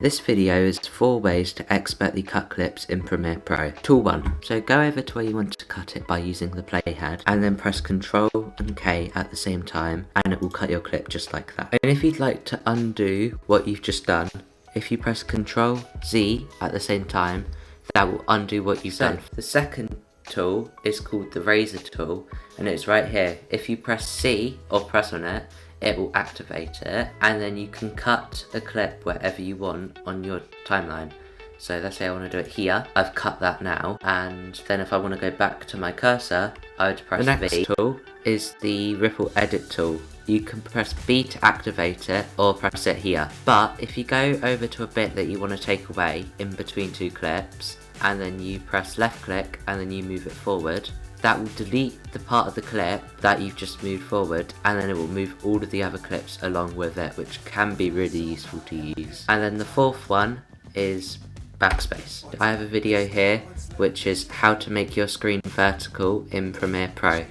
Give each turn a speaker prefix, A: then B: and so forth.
A: This video is 4 ways to expertly cut clips in Premiere Pro. Tool 1. So go over to where you want to cut it by using the playhead and then press Ctrl and K at the same time and it will cut your clip just like that. And if you'd like to undo what you've just done, if you press Ctrl Z at the same time, that will undo what you've done. The second tool is called the razor tool and it's right here. If you press C or press on it, it will activate it and then you can cut a clip wherever you want on your timeline. So let's say I want to do it here, I've cut that now, and then if I want to go back to my cursor, I would press V. The next tool is the ripple edit tool. You can press B to activate it or press it here. But if you go over to a bit that you want to take away in between two clips, and then you press left click and then you move it forward, that will delete the part of the clip that you've just moved forward, and then it will move all of the other clips along with it, which can be really useful to use. And then the fourth one is backspace. I have a video here which is how to make your screen vertical in Premiere Pro.